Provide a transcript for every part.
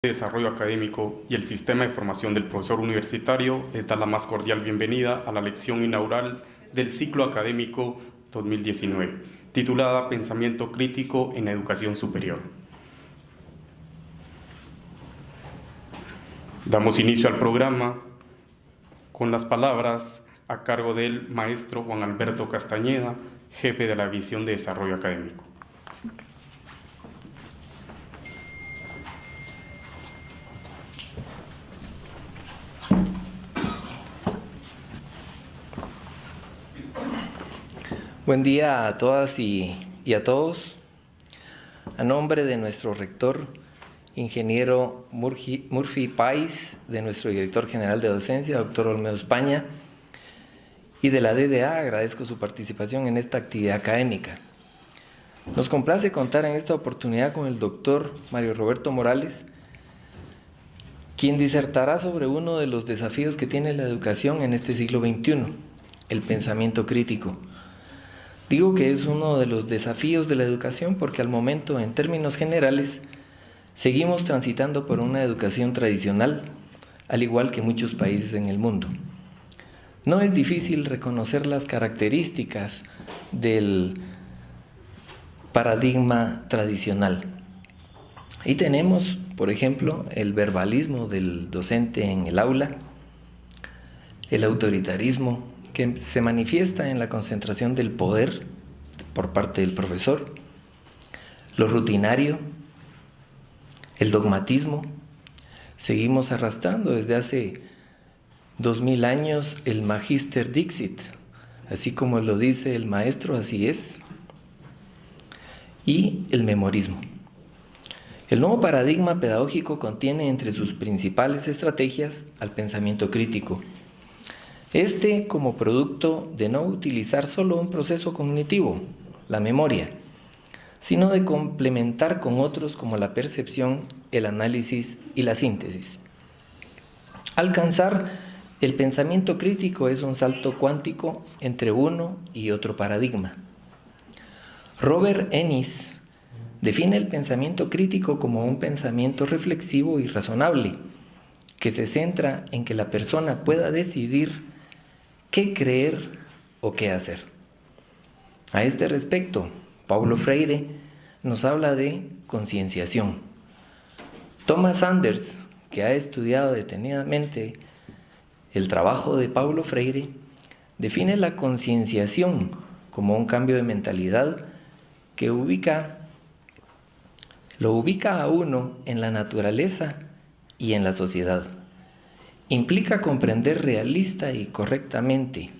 de Desarrollo Académico y el Sistema de Formación del Profesor Universitario les da la más cordial bienvenida a la lección inaugural del ciclo académico 2019, titulada Pensamiento Crítico en Educación Superior. Damos inicio al programa con las palabras a cargo del maestro Juan Alberto Castañeda, jefe de la División de Desarrollo Académico. Buen día a todas y a todos. A nombre de nuestro rector, ingeniero Murphy Pais, de nuestro director general de docencia, doctor Olmedo España, y de la DDA, agradezco su participación en esta actividad académica. Nos complace contar en esta oportunidad con el doctor Mario Roberto Morales, quien disertará sobre uno de los desafíos que tiene la educación en este siglo XXI, el pensamiento crítico. Digo que es uno de los desafíos de la educación porque al momento, en términos generales, seguimos transitando por una educación tradicional, al igual que muchos países en el mundo. No es difícil reconocer las características del paradigma tradicional. Ahí tenemos, por ejemplo, el verbalismo del docente en el aula, el autoritarismo, que se manifiesta en la concentración del poder por parte del profesor, lo rutinario, el dogmatismo. Seguimos arrastrando desde hace 2000 años el Magister Dixit, así como lo dice el maestro, así es, y el memorismo. El nuevo paradigma pedagógico contiene entre sus principales estrategias al pensamiento crítico. Este como producto de no utilizar solo un proceso cognitivo, la memoria, sino de complementar con otros como la percepción, el análisis y la síntesis. Alcanzar el pensamiento crítico es un salto cuántico entre uno y otro paradigma. Robert Ennis define el pensamiento crítico como un pensamiento reflexivo y razonable, que se centra en que la persona pueda decidir qué creer o qué hacer. A este respecto, Paulo Freire nos habla de concienciación. Thomas Sanders, que ha estudiado detenidamente el trabajo de Paulo Freire, define la concienciación como un cambio de mentalidad que lo ubica a uno en la naturaleza y en la sociedad. Implica comprender realista y correctamente,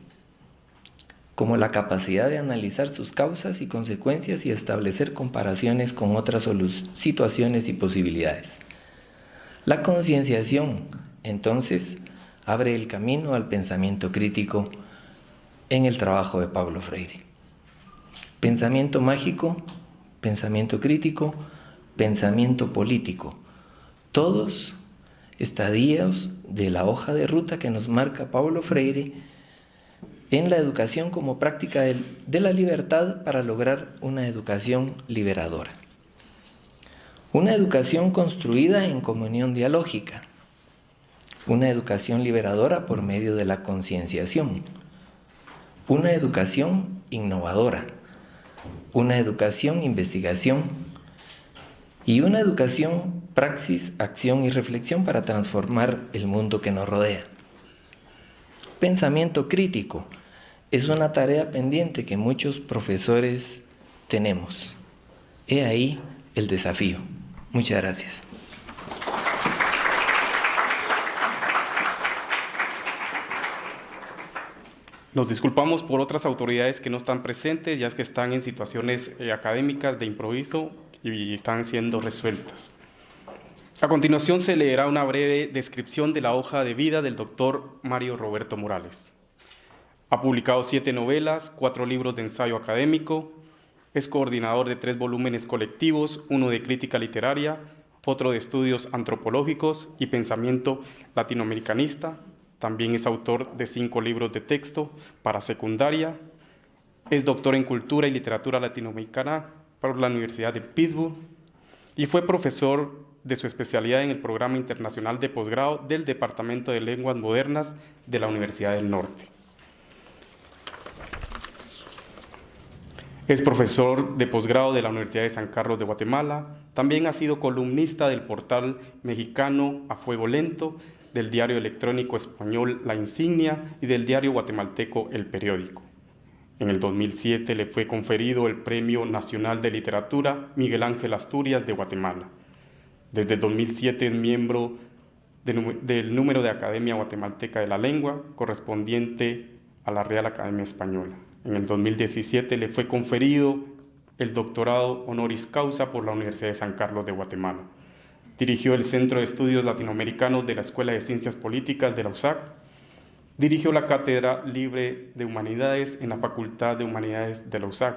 como la capacidad de analizar sus causas y consecuencias y establecer comparaciones con otras situaciones y posibilidades. La concienciación, entonces, abre el camino al pensamiento crítico en el trabajo de Paulo Freire. Pensamiento mágico, pensamiento crítico, pensamiento político, todos estadios de la hoja de ruta que nos marca Paulo Freire en la educación como práctica de la libertad para lograr una educación liberadora. Una educación construida en comunión dialógica, una educación liberadora por medio de la concienciación, una educación innovadora, una educación investigación y una educación praxis, acción y reflexión para transformar el mundo que nos rodea. Pensamiento crítico es una tarea pendiente que muchos profesores tenemos. He ahí el desafío. Muchas gracias. Nos disculpamos por otras autoridades que no están presentes, ya que están en situaciones académicas de improviso y están siendo resueltas. A continuación se leerá una breve descripción de la hoja de vida del doctor Mario Roberto Morales. Ha publicado 7 novelas, 4 libros de ensayo académico, es coordinador de 3 volúmenes colectivos, uno de crítica literaria, otro de estudios antropológicos y pensamiento latinoamericanista. También es autor de 5 libros de texto para secundaria. Es doctor en Cultura y Literatura Latinoamericana por la Universidad de Pittsburgh y fue profesor de su especialidad en el Programa Internacional de Posgrado del Departamento de Lenguas Modernas de la Universidad del Norte. Es profesor de posgrado de la Universidad de San Carlos de Guatemala. También ha sido columnista del portal mexicano A Fuego Lento, del diario electrónico español La Insignia y del diario guatemalteco El Periódico. En el 2007 le fue conferido el Premio Nacional de Literatura Miguel Ángel Asturias de Guatemala. Desde el 2007 es miembro del número de Academia Guatemalteca de la Lengua, correspondiente a la Real Academia Española. En el 2017 le fue conferido el doctorado honoris causa por la Universidad de San Carlos de Guatemala. Dirigió el Centro de Estudios Latinoamericanos de la Escuela de Ciencias Políticas de la USAC. Dirigió la Cátedra Libre de Humanidades en la Facultad de Humanidades de la USAC.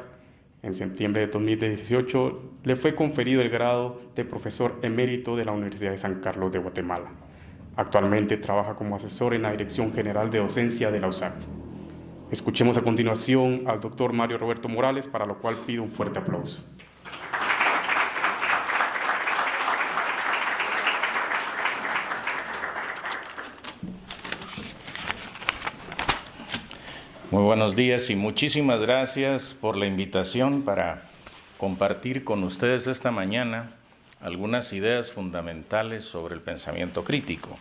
En septiembre de 2018 le fue conferido el grado de profesor emérito de la Universidad de San Carlos de Guatemala. Actualmente trabaja como asesor en la Dirección General de Docencia de la USAC. Escuchemos a continuación al doctor Mario Roberto Morales, para lo cual pido un fuerte aplauso. Muy buenos días y muchísimas gracias por la invitación para compartir con ustedes esta mañana algunas ideas fundamentales sobre el pensamiento crítico.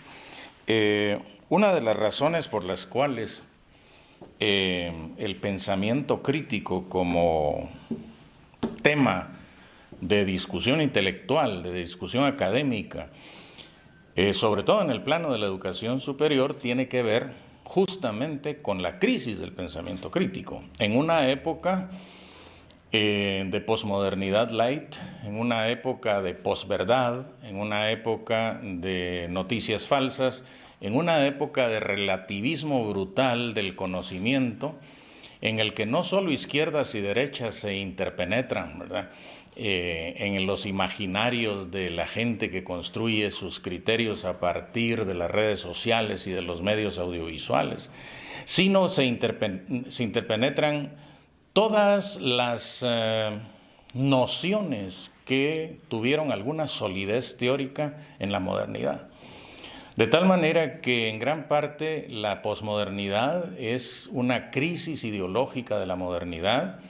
Una de las razones por las cuales el pensamiento crítico como tema de discusión intelectual, de discusión académica, sobre todo en el plano de la educación superior, tiene que ver justamente con la crisis del pensamiento crítico. En una época de posmodernidad light, en una época de posverdad, en una época de noticias falsas, en una época de relativismo brutal del conocimiento, en el que no solo izquierdas y derechas se interpenetran, ¿verdad?, en los imaginarios de la gente que construye sus criterios a partir de las redes sociales y de los medios audiovisuales, sino se interpenetran todas las nociones que tuvieron alguna solidez teórica en la modernidad. De tal manera que en gran parte la posmodernidad es una crisis ideológica de la modernidad,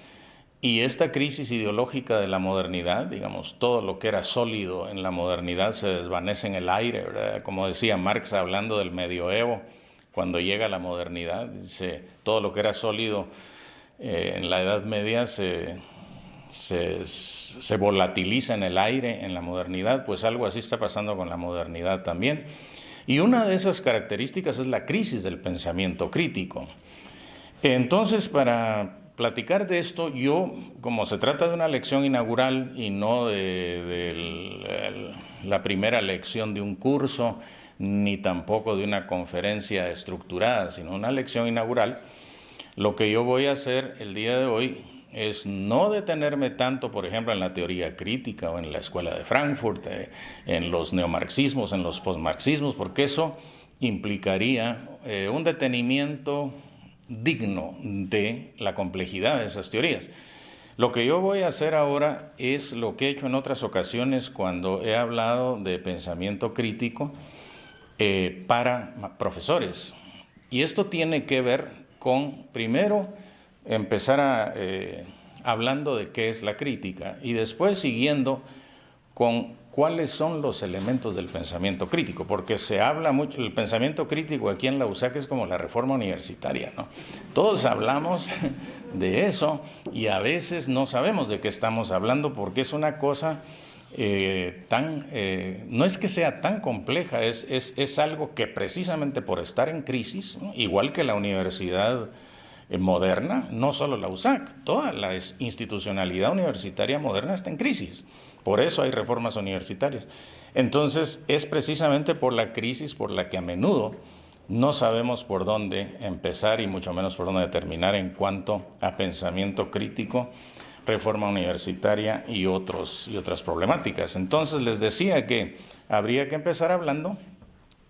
y esta crisis ideológica de la modernidad, digamos, todo lo que era sólido en la modernidad se desvanece en el aire, ¿verdad? Como decía Marx hablando del medioevo, cuando llega la modernidad, dice, todo lo que era sólido en la Edad Media se volatiliza en el aire en la modernidad, pues algo así está pasando con la modernidad también. Y una de esas características es la crisis del pensamiento crítico. Entonces, para platicar de esto, yo, como se trata de una lección inaugural y no de la primera lección de un curso, ni tampoco de una conferencia estructurada, sino una lección inaugural, lo que yo voy a hacer el día de hoy es no detenerme tanto, por ejemplo, en la teoría crítica o en la escuela de Frankfurt, en los neomarxismos, en los postmarxismos, porque eso implicaría un detenimiento digno de la complejidad de esas teorías. Lo que yo voy a hacer ahora es lo que he hecho en otras ocasiones cuando he hablado de pensamiento crítico para profesores. Y esto tiene que ver con, primero, empezar hablando de qué es la crítica y después siguiendo con cuáles son los elementos del pensamiento crítico, porque se habla mucho, el pensamiento crítico aquí en la USAC es como la reforma universitaria, ¿no? Todos hablamos de eso y a veces no sabemos de qué estamos hablando porque es una cosa no es que sea tan compleja, es algo que precisamente por estar en crisis, ¿no?, igual que la universidad moderna, no solo la USAC, toda la institucionalidad universitaria moderna está en crisis. Por eso hay reformas universitarias. Entonces, es precisamente por la crisis por la que a menudo no sabemos por dónde empezar y mucho menos por dónde terminar en cuanto a pensamiento crítico, reforma universitaria y otras problemáticas. Entonces, les decía que habría que empezar hablando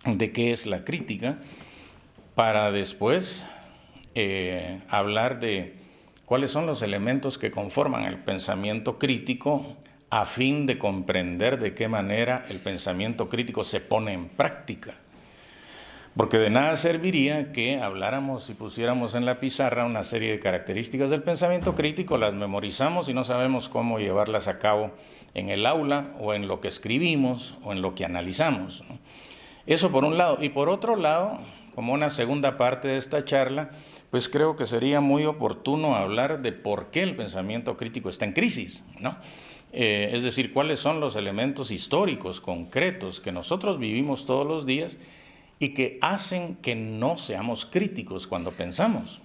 de qué es la crítica para después hablar de cuáles son los elementos que conforman el pensamiento crítico a fin de comprender de qué manera el pensamiento crítico se pone en práctica. Porque de nada serviría que habláramos y pusiéramos en la pizarra una serie de características del pensamiento crítico, las memorizamos y no sabemos cómo llevarlas a cabo en el aula o en lo que escribimos o en lo que analizamos, ¿no? Eso por un lado. Y por otro lado, como una segunda parte de esta charla, pues creo que sería muy oportuno hablar de por qué el pensamiento crítico está en crisis, ¿no? Es decir, cuáles son los elementos históricos concretos que nosotros vivimos todos los días y que hacen que no seamos críticos cuando pensamos,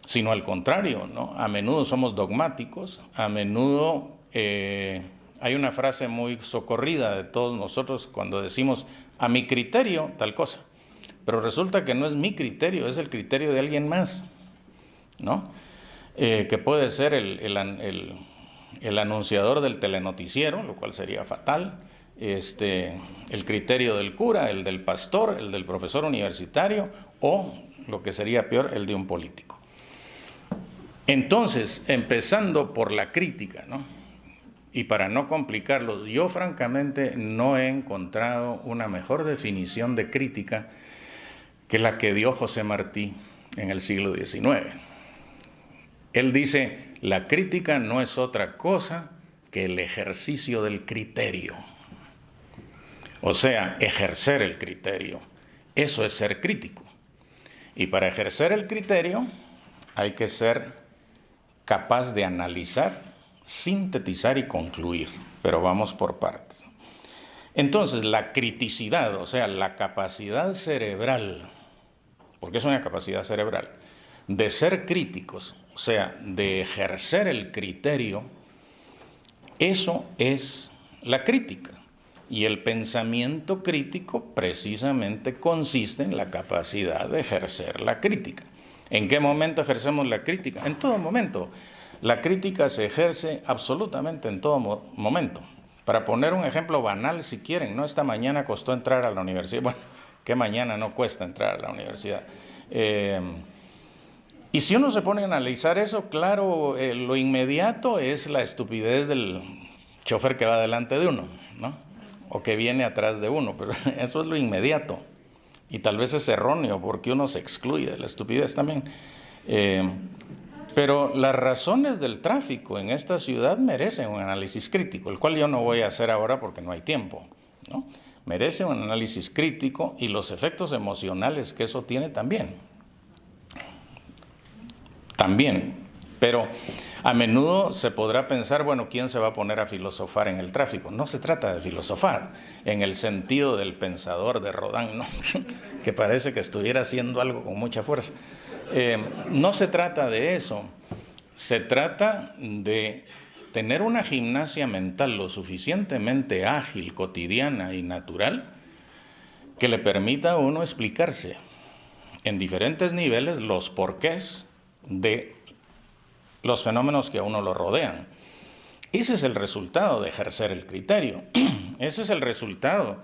sino al contrario, ¿no? A menudo somos dogmáticos, a menudo hay una frase muy socorrida de todos nosotros cuando decimos, a mi criterio, tal cosa, pero resulta que no es mi criterio, es el criterio de alguien más, ¿no? Que puede ser el anunciador del telenoticiero, lo cual sería fatal, el criterio del cura, el del pastor, el del profesor universitario o, lo que sería peor, el de un político. Entonces, empezando por la crítica, ¿no? Y para no complicarlo, yo francamente no he encontrado una mejor definición de crítica que la que dio José Martí en el siglo XIX. Él dice, la crítica no es otra cosa que el ejercicio del criterio. O sea, ejercer el criterio. Eso es ser crítico. Y para ejercer el criterio hay que ser capaz de analizar, sintetizar y concluir. Pero vamos por partes. Entonces, la criticidad, o sea, la capacidad cerebral, porque es una capacidad cerebral, de ser críticos, o sea, de ejercer el criterio, eso es la crítica. Y el pensamiento crítico precisamente consiste en la capacidad de ejercer la crítica. ¿En qué momento ejercemos la crítica? En todo momento. La crítica se ejerce absolutamente en todo momento. Para poner un ejemplo banal, si quieren, ¿no? Esta mañana costó entrar a la universidad. Bueno, ¿qué mañana no cuesta entrar a la universidad? Y si uno se pone a analizar eso, claro, lo inmediato es la estupidez del chofer que va delante de uno, ¿no? O que viene atrás de uno, pero eso es lo inmediato. Y tal vez es erróneo porque uno se excluye de la estupidez también. Pero las razones del tráfico en esta ciudad merecen un análisis crítico, el cual yo no voy a hacer ahora porque no hay tiempo, ¿no? Merece un análisis crítico y los efectos emocionales que eso tiene también. Pero a menudo se podrá pensar, bueno, ¿quién se va a poner a filosofar en el tráfico? No se trata de filosofar en el sentido del pensador de Rodin, ¿no? Que parece que estuviera haciendo algo con mucha fuerza. No se trata de eso, se trata de tener una gimnasia mental lo suficientemente ágil, cotidiana y natural que le permita a uno explicarse en diferentes niveles los porqués de los fenómenos que a uno lo rodean. Ese es el resultado de ejercer el criterio, ese es el resultado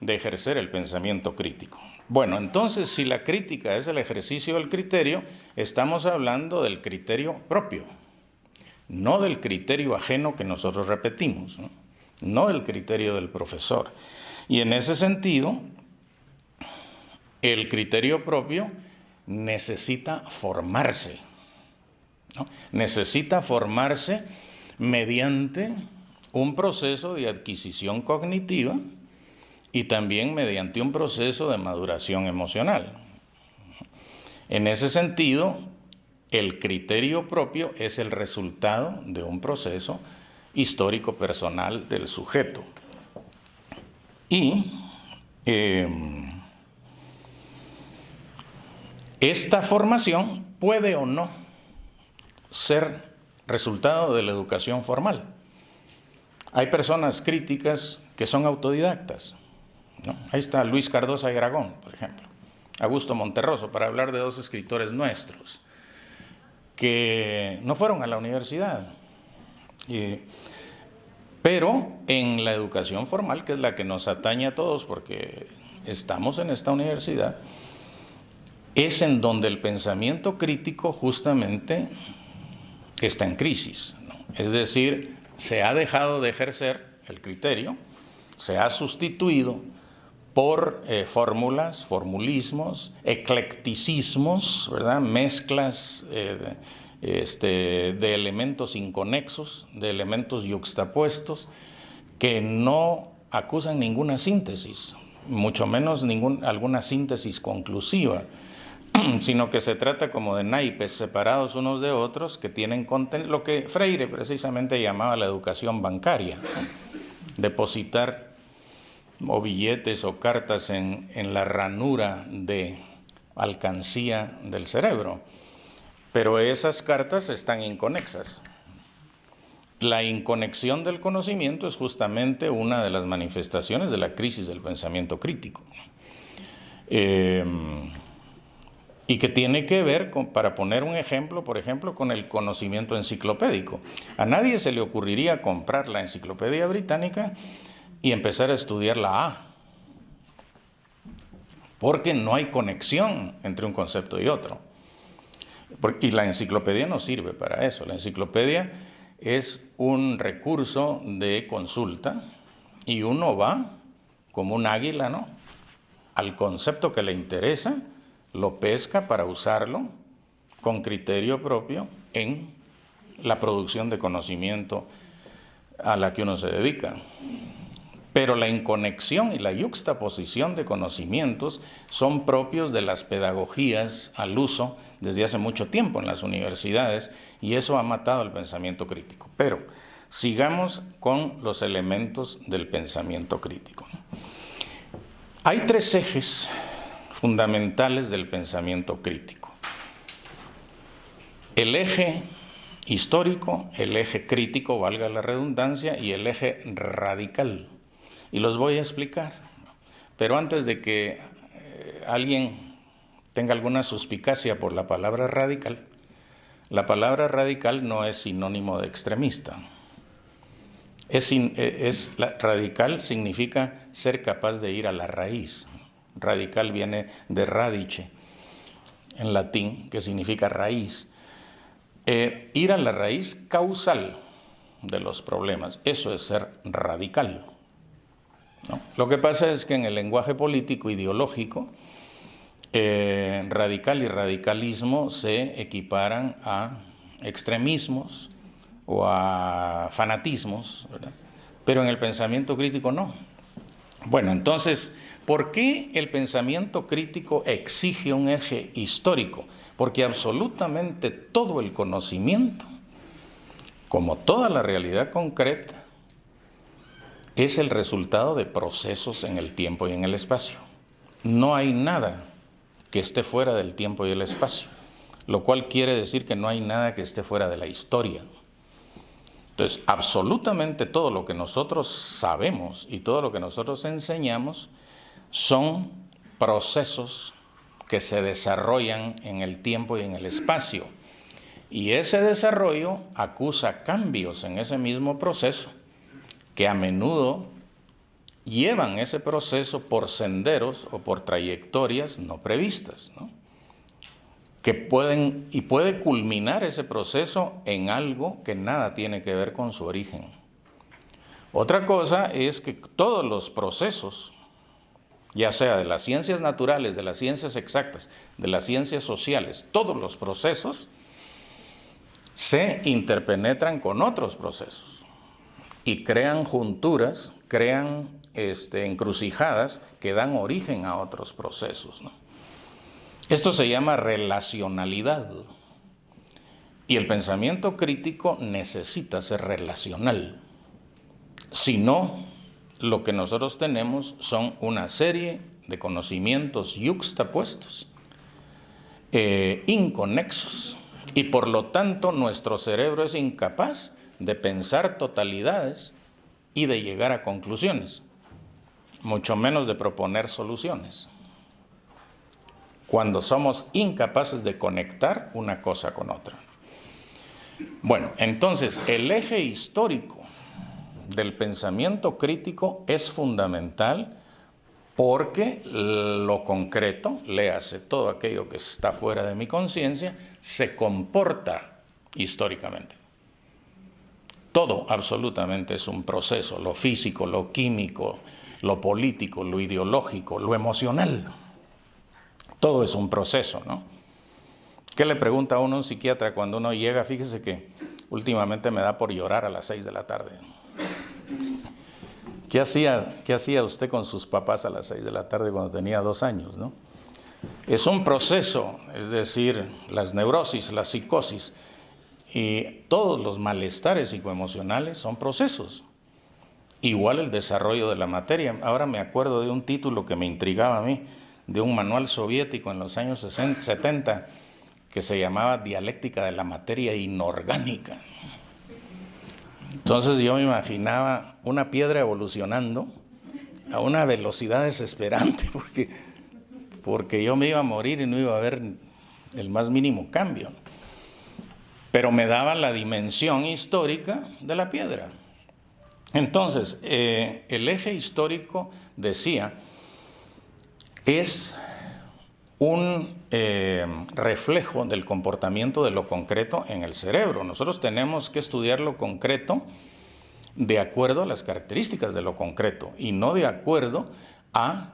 de ejercer el pensamiento crítico. Bueno, entonces, si la crítica es el ejercicio del criterio, estamos hablando del criterio propio, no del criterio ajeno que nosotros repetimos, no del criterio del profesor. Y en ese sentido, el criterio propio necesita formarse, ¿no? Necesita formarse mediante un proceso de adquisición cognitiva y también mediante un proceso de maduración emocional. En ese sentido, el criterio propio es el resultado de un proceso histórico personal del sujeto. Y esta formación puede o no ser resultado de la educación formal. Hay personas críticas que son autodidactas, ¿no? Ahí está Luis Cardosa y Aragón, por ejemplo, Augusto Monterroso, para hablar de dos escritores nuestros que no fueron a la universidad, pero en la educación formal, que es la que nos atañe a todos porque estamos en esta universidad, es en donde el pensamiento crítico justamente está en crisis, ¿no? Es decir, se ha dejado de ejercer el criterio, se ha sustituido por fórmulas, formulismos, eclecticismos, ¿verdad? Mezclas de elementos inconexos, de elementos yuxtapuestos, que no acusan ninguna síntesis, mucho menos alguna síntesis conclusiva, sino que se trata como de naipes separados unos de otros que tienen lo que Freire precisamente llamaba la educación bancaria, ¿no? Depositar o billetes o cartas en la ranura de alcancía del cerebro, pero esas cartas están inconexas. La inconexión del conocimiento es justamente una de las manifestaciones de la crisis del pensamiento crítico. Y que tiene que ver, para poner un ejemplo, por ejemplo, con el conocimiento enciclopédico. A nadie se le ocurriría comprar la Enciclopedia Británica y empezar a estudiar la A, porque no hay conexión entre un concepto y otro. Y la enciclopedia no sirve para eso. La enciclopedia es un recurso de consulta y uno va como un águila, ¿no?, al concepto que le interesa, lo pesca para usarlo con criterio propio en la producción de conocimiento a la que uno se dedica. Pero la inconexión y la yuxtaposición de conocimientos son propios de las pedagogías al uso desde hace mucho tiempo en las universidades, y eso ha matado el pensamiento crítico. Pero sigamos con los elementos del pensamiento crítico. Hay tres ejes fundamentales del pensamiento crítico: el eje histórico, el eje crítico, valga la redundancia, y el eje radical. Y los voy a explicar. Pero antes de que alguien tenga alguna suspicacia por la palabra radical no es sinónimo de extremista. Radical significa ser capaz de ir a la raíz. Radical viene de radice, en latín, que significa raíz. Ir a la raíz causal de los problemas, eso es ser radical, ¿no? Lo que pasa es que en el lenguaje político ideológico, radical y radicalismo se equiparan a extremismos o a fanatismos, ¿verdad? Pero en el pensamiento crítico no. Bueno, entonces, ¿por qué el pensamiento crítico exige un eje histórico? Porque absolutamente todo el conocimiento, como toda la realidad concreta, es el resultado de procesos en el tiempo y en el espacio. No hay nada que esté fuera del tiempo y el espacio, lo cual quiere decir que no hay nada que esté fuera de la historia. Entonces, absolutamente todo lo que nosotros sabemos y todo lo que nosotros enseñamos son procesos que se desarrollan en el tiempo y en el espacio. Y ese desarrollo acusa cambios en ese mismo proceso, que a menudo llevan ese proceso por senderos o por trayectorias no previstas, ¿no?, que puede culminar ese proceso en algo que nada tiene que ver con su origen. Otra cosa es que todos los procesos, ya sea de las ciencias naturales, de las ciencias exactas, de las ciencias sociales, todos los procesos se interpenetran con otros procesos y crean junturas, crean encrucijadas que dan origen a otros procesos, ¿no? Esto se llama relacionalidad. Y el pensamiento crítico necesita ser relacional. Si no, lo que nosotros tenemos son una serie de conocimientos yuxtapuestos, inconexos, y por lo tanto nuestro cerebro es incapaz de pensar totalidades y de llegar a conclusiones, mucho menos de proponer soluciones, cuando somos incapaces de conectar una cosa con otra. Bueno, entonces el eje histórico del pensamiento crítico es fundamental porque lo concreto, léase todo aquello que está fuera de mi conciencia, se comporta históricamente. Todo absolutamente es un proceso, lo físico, lo químico, lo político, lo ideológico, lo emocional. Todo es un proceso, ¿no? ¿Qué le pregunta a uno un psiquiatra cuando uno llega? Fíjese que últimamente me da por llorar a las 6 de la tarde. ¿Qué hacía usted con sus papás a las 6 de la tarde cuando tenía 2 años, no? Es un proceso, es decir, las neurosis, la psicosis y todos los malestares psicoemocionales son procesos. Igual el desarrollo de la materia. Ahora me acuerdo de un título que me intrigaba a mí, de un manual soviético en los años 70, que se llamaba Dialéctica de la materia inorgánica. Entonces yo me imaginaba una piedra evolucionando a una velocidad desesperante, porque yo me iba a morir y no iba a haber el más mínimo cambio. Pero me daba la dimensión histórica de la piedra. Entonces, el eje histórico, decía, es un reflejo del comportamiento de lo concreto en el cerebro. Nosotros tenemos que estudiar lo concreto de acuerdo a las características de lo concreto y no de acuerdo a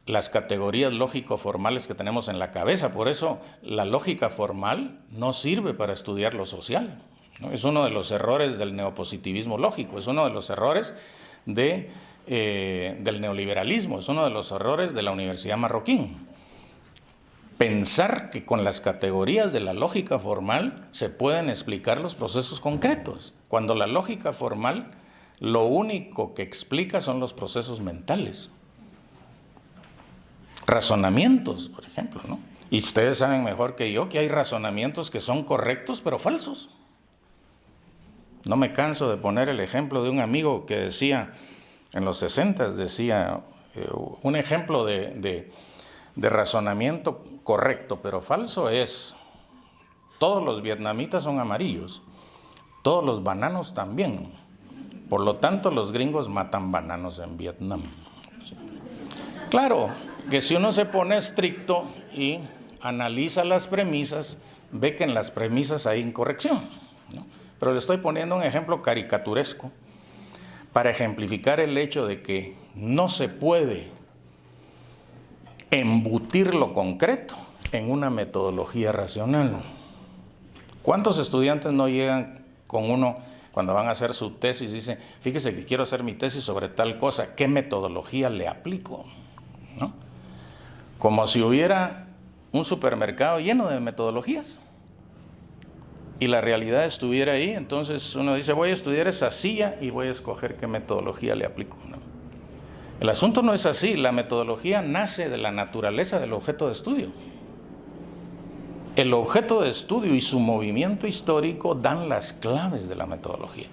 las categorías lógico-formales que tenemos en la cabeza. Por eso la lógica formal no sirve para estudiar lo social, ¿no? Es uno de los errores del neopositivismo lógico, es uno de los errores del neoliberalismo, es uno de los errores de la Universidad Marroquín. Pensar que con las categorías de la lógica formal se pueden explicar los procesos concretos, cuando la lógica formal lo único que explica son los procesos mentales. Razonamientos, por ejemplo, ¿no? Y ustedes saben mejor que yo que hay razonamientos que son correctos pero falsos. No me canso de poner el ejemplo de un amigo que decía, en los 60, decía, un ejemplo de razonamiento correcto pero falso es: todos los vietnamitas son amarillos, todos los bananos también, por lo tanto los gringos matan bananos en Vietnam. Claro que si uno se pone estricto y analiza las premisas, ve que en las premisas hay incorrección, ¿no? Pero le estoy poniendo un ejemplo caricaturesco para ejemplificar el hecho de que no se puede embutir lo concreto en una metodología racional. ¿Cuántos estudiantes no llegan con uno cuando van a hacer su tesis? Dicen, fíjese que quiero hacer mi tesis sobre tal cosa, ¿qué metodología le aplico? ¿No? Como si hubiera un supermercado lleno de metodologías y la realidad estuviera ahí. Entonces uno dice, voy a estudiar esa silla y voy a escoger qué metodología le aplico, ¿no? El asunto no es así. La metodología nace de la naturaleza del objeto de estudio. El objeto de estudio y su movimiento histórico dan las claves de la metodología.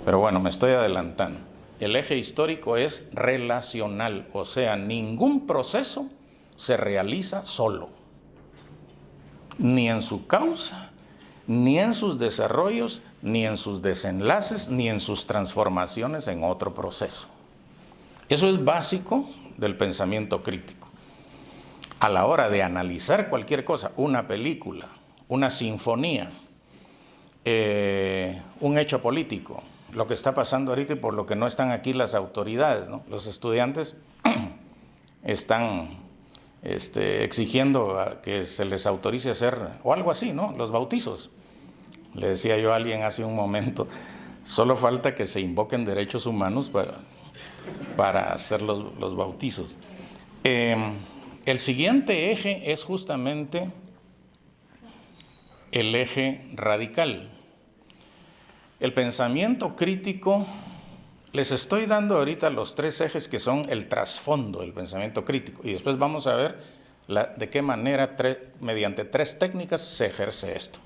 Pero bueno, me estoy adelantando. El eje histórico es relacional, o sea, ningún proceso se realiza solo, ni en su causa, ni en sus desarrollos, ni en sus desenlaces, ni en sus transformaciones en otro proceso. Eso es básico del pensamiento crítico. A la hora de analizar cualquier cosa, una película, una sinfonía, un hecho político, lo que está pasando ahorita y por lo que no están aquí las autoridades, ¿no? Los estudiantes están exigiendo a que se les autorice hacer, o algo así, ¿no? Los bautizos. Le decía yo a alguien hace un momento, solo falta que se invoquen derechos humanos para hacer los bautizos. El siguiente eje es justamente el eje radical. El pensamiento crítico, les estoy dando ahorita los 3 ejes que son el trasfondo del pensamiento crítico y después vamos a ver de qué manera mediante 3 técnicas se ejerce esto.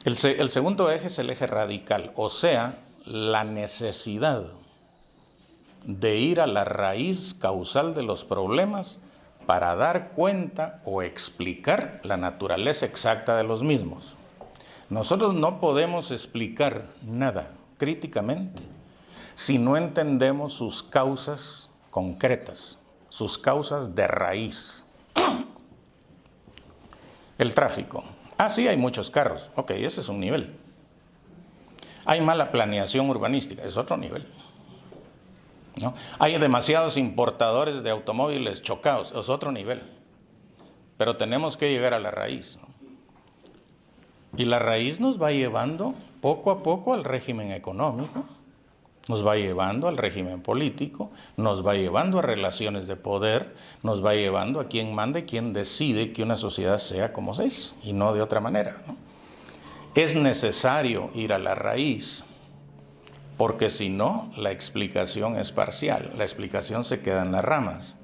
El segundo eje es el eje radical, o sea, la necesidad de ir a la raíz causal de los problemas para dar cuenta o explicar la naturaleza exacta de los mismos. Nosotros no podemos explicar nada críticamente si no entendemos sus causas concretas, sus causas de raíz. El tráfico. Sí, hay muchos carros. Ok, ese es un nivel. Hay mala planeación urbanística, es otro nivel, ¿no? Hay demasiados importadores de automóviles chocados, es otro nivel. Pero tenemos que llegar a la raíz, ¿no? Y la raíz nos va llevando poco a poco al régimen económico, nos va llevando al régimen político, nos va llevando a relaciones de poder, nos va llevando a quién manda y quién decide que una sociedad sea como es y no de otra manera, ¿no? Es necesario ir a la raíz, porque si no, la explicación es parcial, la explicación se queda en las ramas,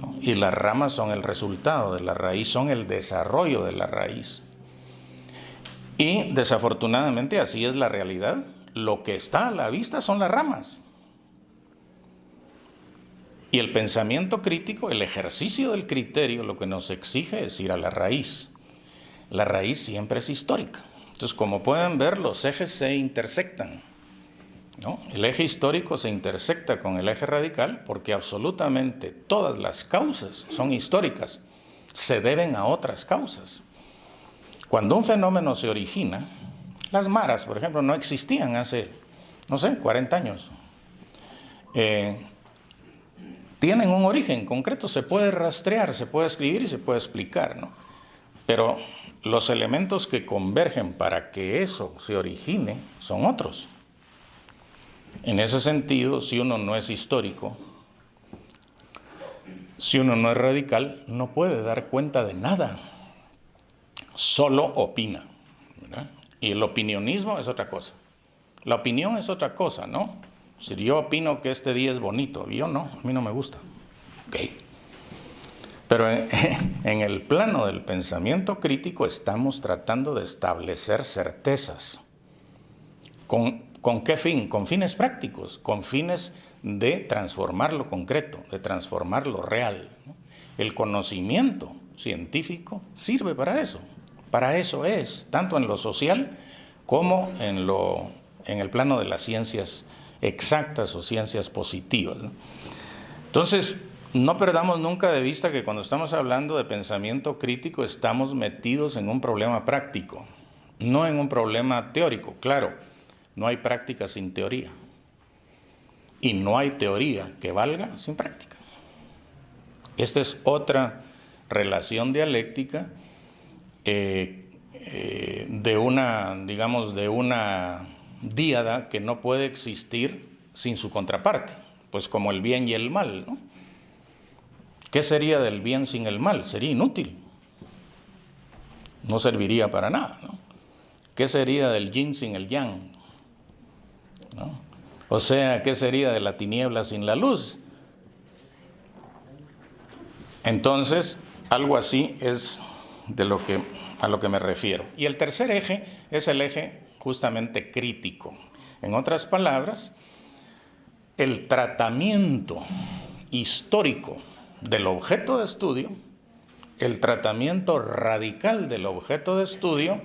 ¿no? Y las ramas son el resultado de la raíz, son el desarrollo de la raíz. Y desafortunadamente así es la realidad. Lo que está a la vista son las ramas. Y el pensamiento crítico, el ejercicio del criterio, lo que nos exige es ir a la raíz. La raíz siempre es histórica. Entonces, como pueden ver, los ejes se intersectan, ¿no? El eje histórico se intersecta con el eje radical porque absolutamente todas las causas son históricas, se deben a otras causas. Cuando un fenómeno se origina, las maras, por ejemplo, no existían hace, no sé, 40 años. Tienen un origen concreto, se puede rastrear, se puede escribir y se puede explicar, ¿no? Pero los elementos que convergen para que eso se origine son otros. En ese sentido, si uno no es histórico, si uno no es radical, no puede dar cuenta de nada. Solo opina, ¿verdad? Y el opinionismo es otra cosa. La opinión es otra cosa, ¿no? Si yo opino que este día es bonito, yo no, a mí no me gusta. Ok. Pero en el plano del pensamiento crítico estamos tratando de establecer certezas. ¿Con qué fin? Con fines prácticos, con fines de transformar lo concreto, de transformar lo real, ¿no? El conocimiento científico sirve para eso. Para eso es, tanto en lo social como en el plano de las ciencias exactas o ciencias positivas, ¿no? Entonces, no perdamos nunca de vista que cuando estamos hablando de pensamiento crítico estamos metidos en un problema práctico, no en un problema teórico. Claro, no hay práctica sin teoría y no hay teoría que valga sin práctica. Esta es otra relación dialéctica de una, digamos, de una díada que no puede existir sin su contraparte, pues como el bien y el mal, ¿no? ¿Qué sería del bien sin el mal? Sería inútil, no serviría para nada, ¿no? ¿Qué sería del yin sin el yang? ¿No? O sea, ¿qué sería de la tiniebla sin la luz? Entonces, algo así es a lo que me refiero. Y el tercer eje es el eje justamente crítico. En otras palabras, el tratamiento histórico del objeto de estudio, el tratamiento radical del objeto de estudio,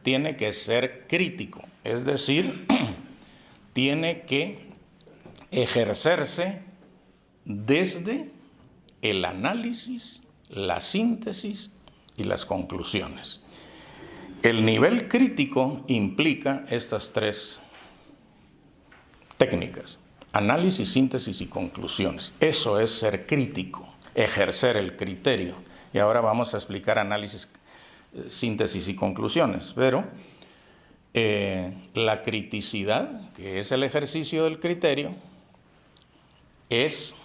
tiene que ser crítico, es decir, tiene que ejercerse desde el análisis, la síntesis y las conclusiones. El nivel crítico implica estas tres técnicas: análisis, síntesis y conclusiones. Eso es ser crítico, ejercer el criterio. Y ahora vamos a explicar análisis, síntesis y conclusiones. Pero la criticidad, que es el ejercicio del criterio, es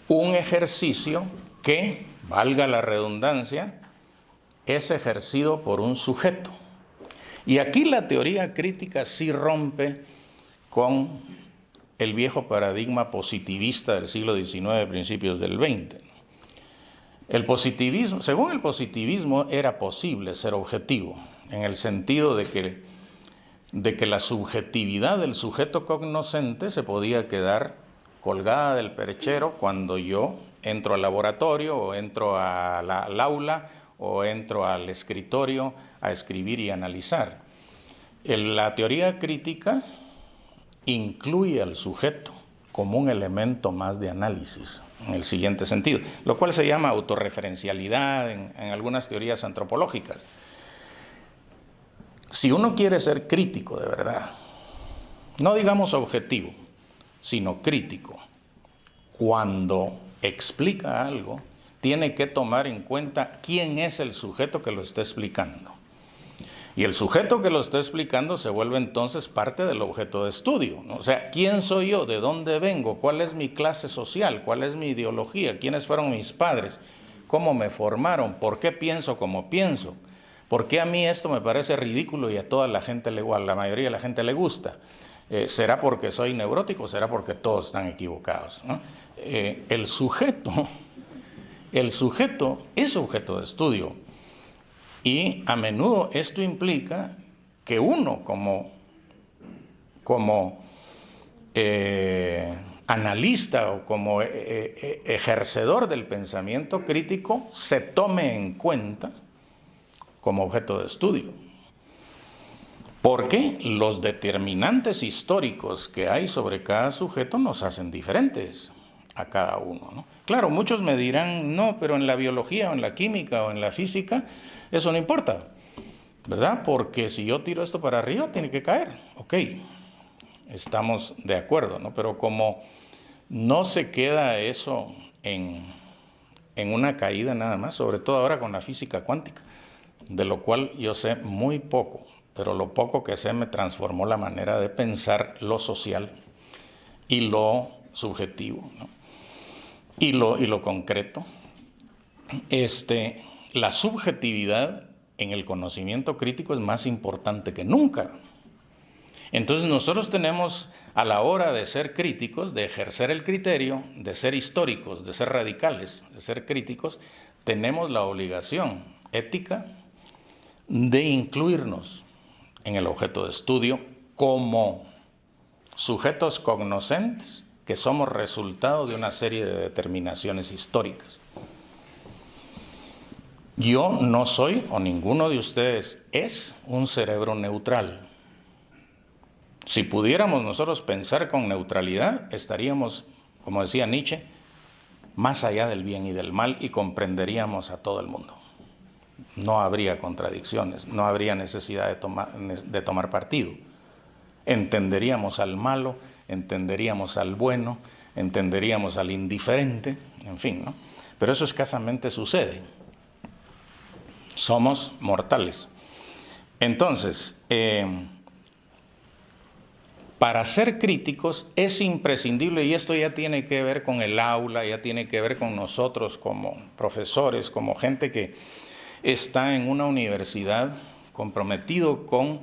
un ejercicio que, valga la redundancia, es ejercido por un sujeto. Y aquí la teoría crítica sí rompe con el viejo paradigma positivista del siglo XIX, principios del XX. El positivismo, según el positivismo, era posible ser objetivo, en el sentido de que la subjetividad del sujeto cognoscente se podía quedar colgada del perchero cuando yo entro al laboratorio o entro al aula o entro al escritorio a escribir y analizar. La teoría crítica incluye al sujeto como un elemento más de análisis, en el siguiente sentido, lo cual se llama autorreferencialidad en algunas teorías antropológicas. Si uno quiere ser crítico de verdad, no digamos objetivo, sino crítico, cuando explica algo, tiene que tomar en cuenta quién es el sujeto que lo está explicando. Y el sujeto que lo está explicando se vuelve entonces parte del objeto de estudio, ¿no? O sea, ¿quién soy yo? ¿De dónde vengo? ¿Cuál es mi clase social? ¿Cuál es mi ideología? ¿Quiénes fueron mis padres? ¿Cómo me formaron? ¿Por qué pienso como pienso? ¿Por qué a mí esto me parece ridículo y a toda la gente, a la mayoría de la gente le gusta? ¿Será porque soy neurótico? ¿Será porque todos están equivocados, ¿no? El sujeto es objeto de estudio. Y a menudo esto implica que uno como analista o como ejercedor del pensamiento crítico se tome en cuenta como objeto de estudio. Porque los determinantes históricos que hay sobre cada sujeto nos hacen diferentes a cada uno, ¿no? Claro, muchos me dirán, no, pero en la biología o en la química o en la física eso no importa, ¿verdad? Porque si yo tiro esto para arriba, tiene que caer. Ok, estamos de acuerdo, ¿no? Pero como no se queda eso en una caída nada más, sobre todo ahora con la física cuántica, de lo cual yo sé muy poco, pero lo poco que sé me transformó la manera de pensar lo social y lo subjetivo, ¿no? y lo concreto. La subjetividad en el conocimiento crítico es más importante que nunca. Entonces nosotros tenemos, a la hora de ser críticos, de ejercer el criterio, de ser históricos, de ser radicales, de ser críticos, tenemos la obligación ética de incluirnos en el objeto de estudio como sujetos cognoscentes que somos resultado de una serie de determinaciones históricas. Yo no soy, o ninguno de ustedes es, un cerebro neutral. Si pudiéramos nosotros pensar con neutralidad, estaríamos, como decía Nietzsche, más allá del bien y del mal y comprenderíamos a todo el mundo. No habría contradicciones, no habría necesidad de tomar partido. Entenderíamos al malo, entenderíamos al bueno, entenderíamos al indiferente, en fin, ¿no? Pero eso escasamente sucede. Somos mortales. Entonces, para ser críticos es imprescindible, y esto ya tiene que ver con el aula, ya tiene que ver con nosotros como profesores, como gente que está en una universidad, comprometido con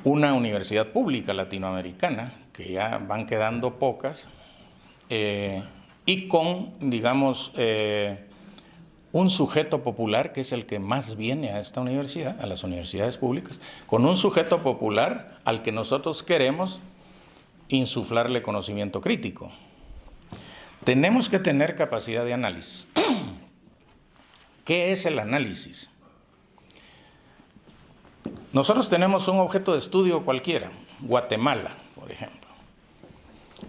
una universidad pública latinoamericana, que ya van quedando pocas, y con, digamos, un sujeto popular que es el que más viene a esta universidad, a las universidades públicas, con un sujeto popular al que nosotros queremos insuflarle conocimiento crítico. Tenemos que tener capacidad de análisis. ¿Qué es el análisis? Nosotros tenemos un objeto de estudio cualquiera, Guatemala, por ejemplo.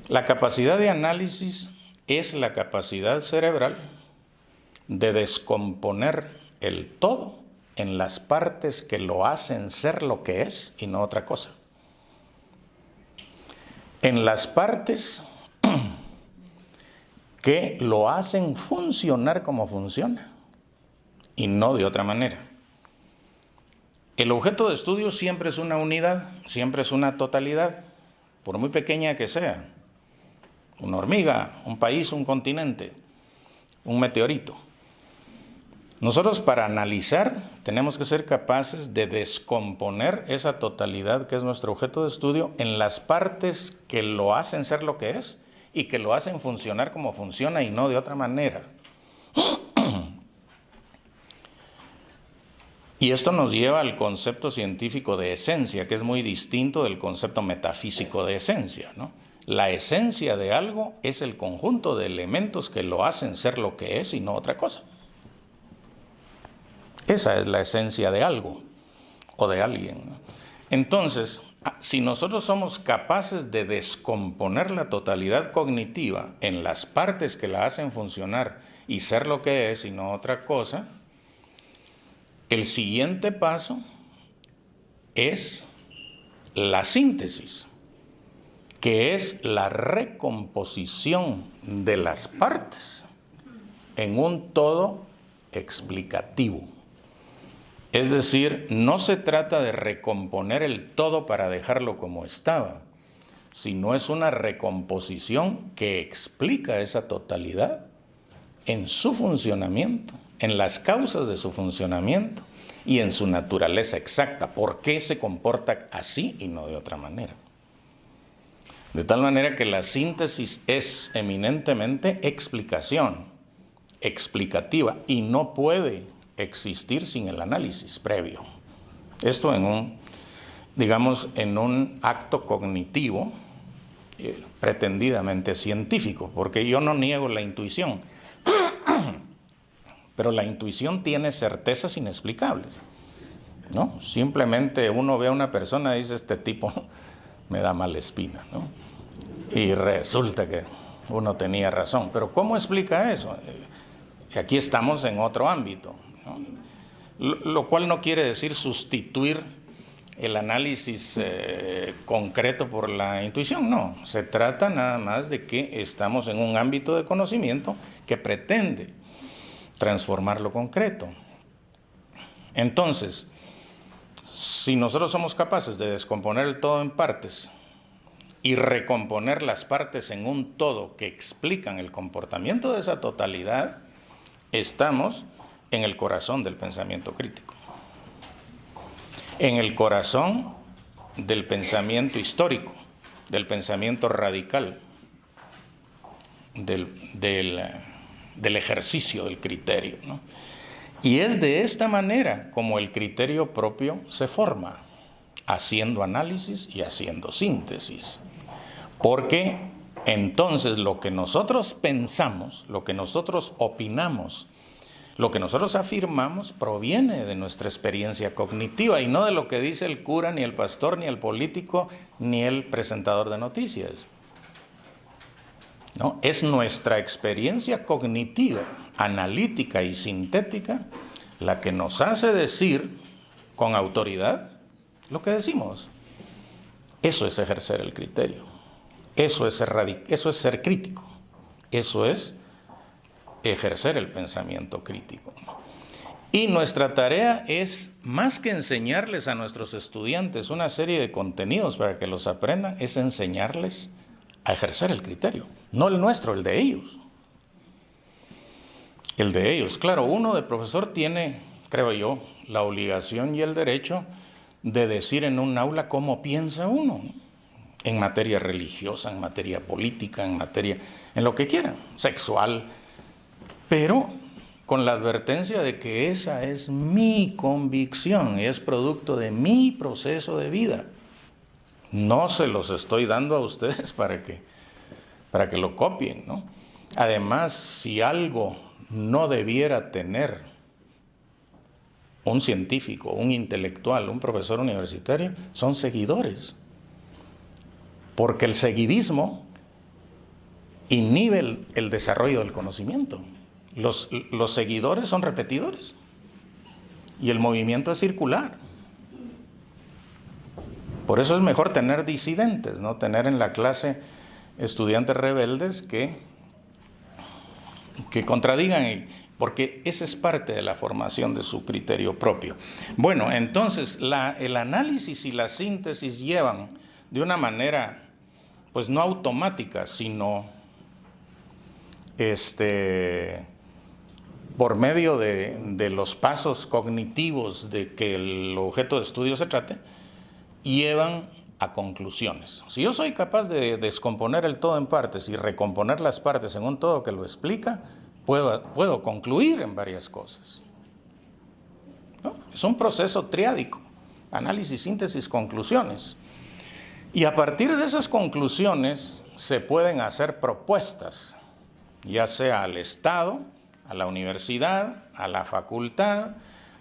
La capacidad de análisis es la capacidad cerebral de descomponer el todo en las partes que lo hacen ser lo que es y no otra cosa. En las partes que lo hacen funcionar como funciona y no de otra manera. El objeto de estudio siempre es una unidad, siempre es una totalidad, por muy pequeña que sea. Una hormiga, un país, un continente, un meteorito. Nosotros para analizar tenemos que ser capaces de descomponer esa totalidad que es nuestro objeto de estudio en las partes que lo hacen ser lo que es y que lo hacen funcionar como funciona y no de otra manera. Y esto nos lleva al concepto científico de esencia, que es muy distinto del concepto metafísico de esencia, ¿no? La esencia de algo es el conjunto de elementos que lo hacen ser lo que es y no otra cosa. Esa es la esencia de algo o de alguien, ¿no? Entonces, si nosotros somos capaces de descomponer la totalidad cognitiva en las partes que la hacen funcionar y ser lo que es y no otra cosa, el siguiente paso es la síntesis, que es la recomposición de las partes en un todo explicativo. Es decir, no se trata de recomponer el todo para dejarlo como estaba, sino es una recomposición que explica esa totalidad en su funcionamiento, en las causas de su funcionamiento y en su naturaleza exacta. ¿Por qué se comporta así y no de otra manera? De tal manera que la síntesis es eminentemente explicación, explicativa, y no puede existir sin el análisis previo. Esto en un acto cognitivo pretendidamente científico, porque yo no niego la intuición, pero la intuición tiene certezas inexplicables, ¿no? Simplemente uno ve a una persona y dice, este tipo me da mala espina, ¿no? Y resulta que uno tenía razón. Pero ¿cómo explica eso? Aquí estamos en otro ámbito, ¿no? Lo cual no quiere decir sustituir el análisis concreto por la intuición, no. Se trata nada más de que estamos en un ámbito de conocimiento que pretende transformar lo concreto. Entonces, si nosotros somos capaces de descomponer el todo en partes y recomponer las partes en un todo que explican el comportamiento de esa totalidad, estamos en el corazón del pensamiento crítico, en el corazón del pensamiento histórico, del pensamiento radical, del ejercicio del criterio, ¿no? Y es de esta manera como el criterio propio se forma, haciendo análisis y haciendo síntesis. Porque entonces lo que nosotros pensamos, lo que nosotros opinamos, lo que nosotros afirmamos proviene de nuestra experiencia cognitiva y no de lo que dice el cura, ni el pastor, ni el político, ni el presentador de noticias. ¿No? Es nuestra experiencia cognitiva, analítica y sintética la que nos hace decir con autoridad lo que decimos. Eso es ejercer el criterio. Eso es ser crítico. Eso es ejercer el pensamiento crítico. Y nuestra tarea es, más que enseñarles a nuestros estudiantes una serie de contenidos para que los aprendan, es enseñarles a ejercer el criterio. No el nuestro, el de ellos. El de ellos. Claro, uno de profesor tiene, creo yo, la obligación y el derecho de decir en un aula cómo piensa uno, ¿no? En materia religiosa, en materia política, en lo que quiera, sexual, pero con la advertencia de que esa es mi convicción, es producto de mi proceso de vida. No se los estoy dando a ustedes para que lo copien, ¿no? Además, si algo no debiera tener un científico, un intelectual, un profesor universitario, son seguidores. Porque el seguidismo inhibe el desarrollo del conocimiento. Los seguidores son repetidores y el movimiento es circular. Por eso es mejor tener disidentes, ¿no? Tener en la clase estudiantes rebeldes que contradigan, porque esa es parte de la formación de su criterio propio. Bueno, entonces el análisis y la síntesis llevan de una manera, pues no automática, sino por medio de los pasos cognitivos de que el objeto de estudio se trate, llevan a conclusiones. Si yo soy capaz de descomponer el todo en partes y recomponer las partes en un todo que lo explica, puedo concluir en varias cosas, ¿no? Es un proceso triádico: análisis, síntesis, conclusiones. Y a partir de esas conclusiones se pueden hacer propuestas, ya sea al Estado, a la universidad, a la facultad,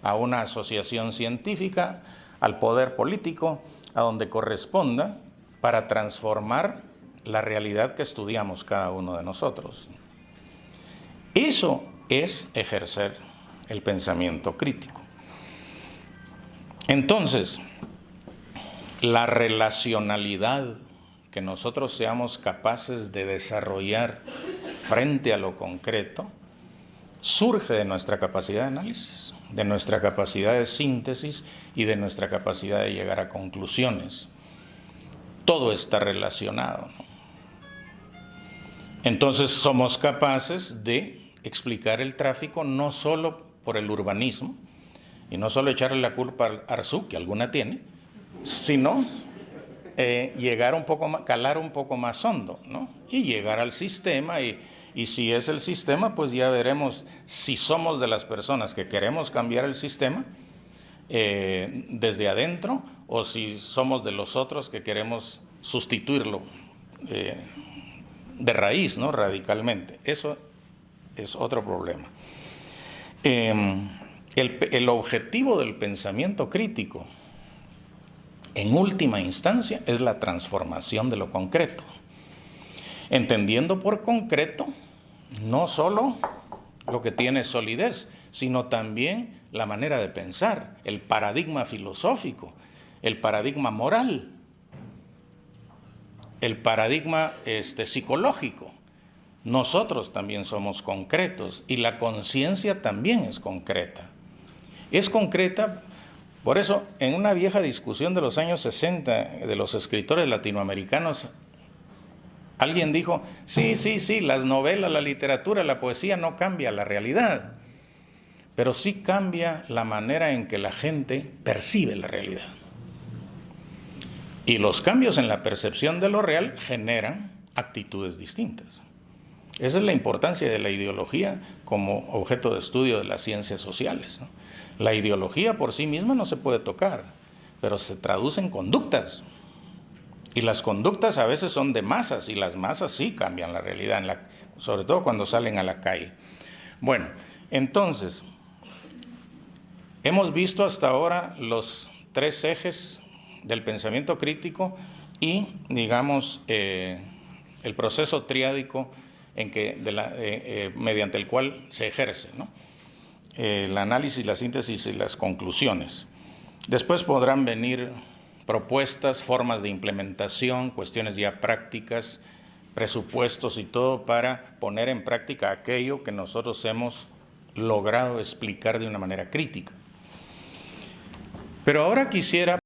a una asociación científica, al poder político, a donde corresponda, para transformar la realidad que estudiamos cada uno de nosotros. Eso es ejercer el pensamiento crítico. Entonces, la relacionalidad que nosotros seamos capaces de desarrollar frente a lo concreto, surge de nuestra capacidad de análisis, de nuestra capacidad de síntesis y de nuestra capacidad de llegar a conclusiones. Todo está relacionado, ¿no? Entonces somos capaces de explicar el tráfico no solo por el urbanismo, y no solo echarle la culpa al Arzú, que alguna tiene, sino llegar un poco más, calar un poco más hondo, ¿no? Y llegar al sistema, y si es el sistema, pues ya veremos si somos de las personas que queremos cambiar el sistema desde adentro, o si somos de los otros que queremos sustituirlo de raíz, ¿no? Radicalmente. Eso es otro problema. El objetivo del pensamiento crítico, en última instancia, es la transformación de lo concreto. Entendiendo por concreto no solo lo que tiene solidez, sino también la manera de pensar, el paradigma filosófico, el paradigma moral, el paradigma psicológico. Nosotros también somos concretos y la conciencia también es concreta. Es concreta, por eso en una vieja discusión de los años 60 de los escritores latinoamericanos, alguien dijo, sí, las novelas, la literatura, la poesía no cambia la realidad, pero sí cambia la manera en que la gente percibe la realidad. Y los cambios en la percepción de lo real generan actitudes distintas. Esa es la importancia de la ideología como objeto de estudio de las ciencias sociales, ¿no? La ideología por sí misma no se puede tocar, pero se traduce en conductas. Y las conductas a veces son de masas, y las masas sí cambian la realidad, sobre todo cuando salen a la calle. Bueno, entonces, hemos visto hasta ahora los tres ejes del pensamiento crítico y, digamos, el proceso triádico mediante el cual se ejerce, ¿no? El análisis, la síntesis y las conclusiones. Después podrán venir propuestas, formas de implementación, cuestiones ya prácticas, presupuestos y todo para poner en práctica aquello que nosotros hemos logrado explicar de una manera crítica. Pero ahora quisiera